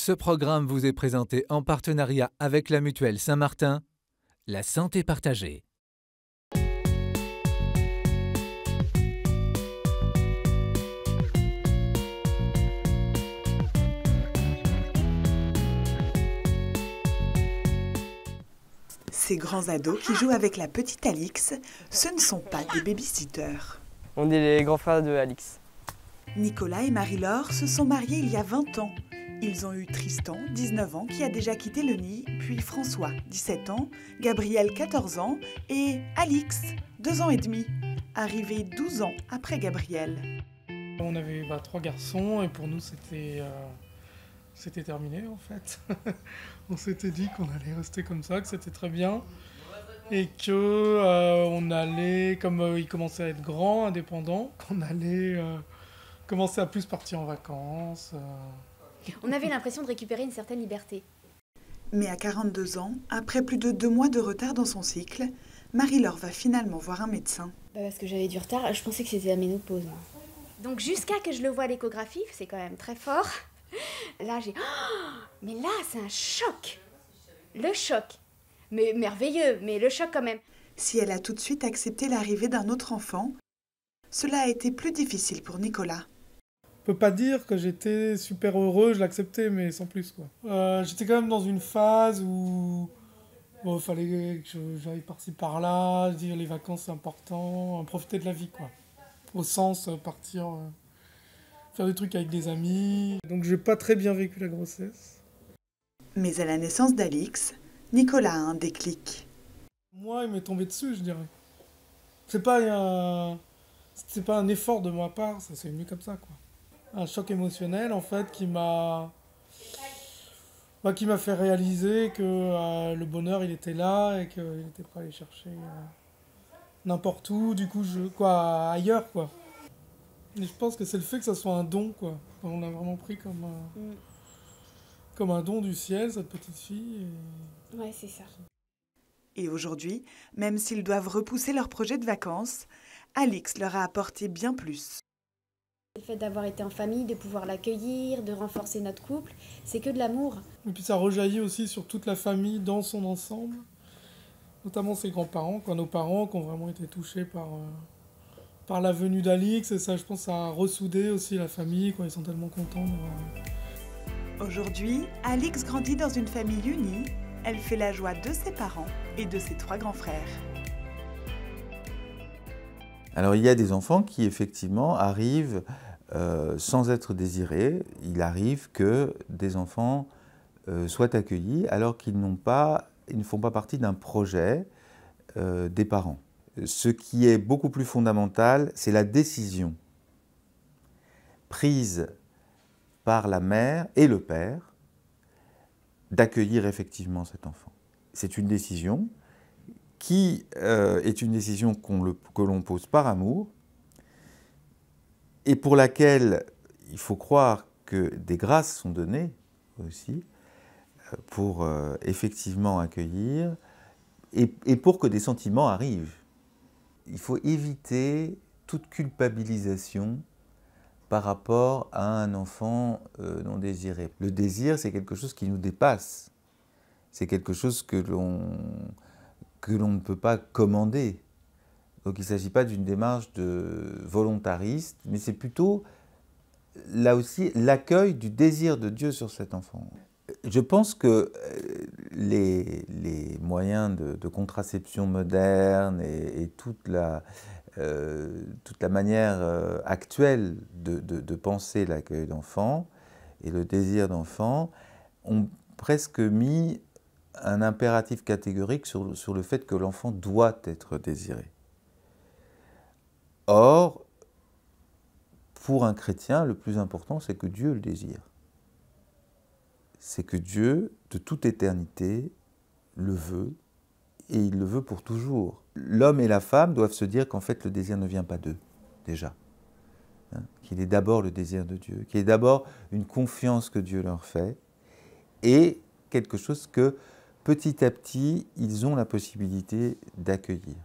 Ce programme vous est présenté en partenariat avec la Mutuelle Saint-Martin, la santé partagée. Ces grands ados qui jouent avec la petite Alix, ce ne sont pas des baby-sitters. On est les grands frères de Alix. Nicolas et Marie-Laure se sont mariés il y a 20 ans. Ils ont eu Tristan, 19 ans, qui a déjà quitté le nid, puis François, 17 ans, Gabriel, 14 ans, et Alix, 2 ans et demi, arrivé 12 ans après Gabriel. On avait 3 garçons et pour nous c'était terminé en fait. On s'était dit qu'on allait rester comme ça, que c'était très bien et que on allait, comme ils commençaient à être grands, indépendants, qu'on allait commencer à plus partir en vacances. On avait l'impression de récupérer une certaine liberté. Mais à 42 ans, après plus de 2 mois de retard dans son cycle, Marie-Laure va finalement voir un médecin. Parce que j'avais du retard, je pensais que c'était la ménopause. Moi. Donc jusqu'à que je le voie à l'échographie, c'est quand même très fort. Là, j'ai... Oh, mais là, c'est un choc. Le choc. Mais merveilleux, mais le choc quand même. Si elle a tout de suite accepté l'arrivée d'un autre enfant, cela a été plus difficile pour Nicolas. Je peux pas dire que j'étais super heureux, je l'acceptais, mais sans plus, quoi. J'étais quand même dans une phase où il fallait que j'aille par-ci par-là, dire les vacances c'est important, profiter de la vie, quoi. Au sens partir faire des trucs avec des amis. Donc j'ai pas très bien vécu la grossesse. Mais à la naissance d'Alix, Nicolas a un déclic. Moi, il m'est tombé dessus, je dirais. C'est pas un effort de ma part, ça s'est venu comme ça, quoi. Un choc émotionnel, en fait, qui m'a fait réaliser que le bonheur, il était là et qu'il n'était pas allé chercher n'importe où, du coup, ailleurs, quoi. Et je pense que c'est le fait que ça soit un don, quoi. On l'a vraiment pris comme un don du ciel, cette petite fille. Ouais, c'est ça. Et aujourd'hui, même s'ils doivent repousser leur projet de vacances, Alix leur a apporté bien plus. Le fait d'avoir été en famille, de pouvoir l'accueillir, de renforcer notre couple, c'est que de l'amour. Et puis ça rejaillit aussi sur toute la famille dans son ensemble, notamment ses grands-parents, quoi, nos parents qui ont vraiment été touchés par la venue d'Alix. Et ça, je pense, ça a ressoudé aussi la famille, quoi. Ils sont tellement contents. Aujourd'hui, Alix grandit dans une famille unie. Elle fait la joie de ses parents et de ses 3 grands frères. Alors il y a des enfants qui effectivement arrivent sans être désirés. Il arrive que des enfants soient accueillis alors qu'ils ne font pas partie d'un projet des parents. Ce qui est beaucoup plus fondamental, c'est la décision prise par la mère et le père d'accueillir effectivement cet enfant. C'est une décision qui est une décision que l'on pose par amour et pour laquelle il faut croire que des grâces sont données aussi pour effectivement accueillir et pour que des sentiments arrivent. Il faut éviter toute culpabilisation par rapport à un enfant non désiré. Le désir, c'est quelque chose qui nous dépasse. C'est quelque chose que l'on ne peut pas commander. Donc il ne s'agit pas d'une démarche de volontariste, mais c'est plutôt, là aussi, l'accueil du désir de Dieu sur cet enfant. Je pense que les moyens de contraception moderne et toute la manière actuelle de penser l'accueil d'enfants et le désir d'enfants ont presque mis un impératif catégorique sur le fait que l'enfant doit être désiré. Or, pour un chrétien, le plus important, c'est que Dieu le désire. C'est que Dieu, de toute éternité, le veut, et il le veut pour toujours. L'homme et la femme doivent se dire qu'en fait, le désir ne vient pas d'eux, déjà. Qu'il est d'abord le désir de Dieu, qu'il est d'abord une confiance que Dieu leur fait, et quelque chose que, petit à petit, ils ont la possibilité d'accueillir.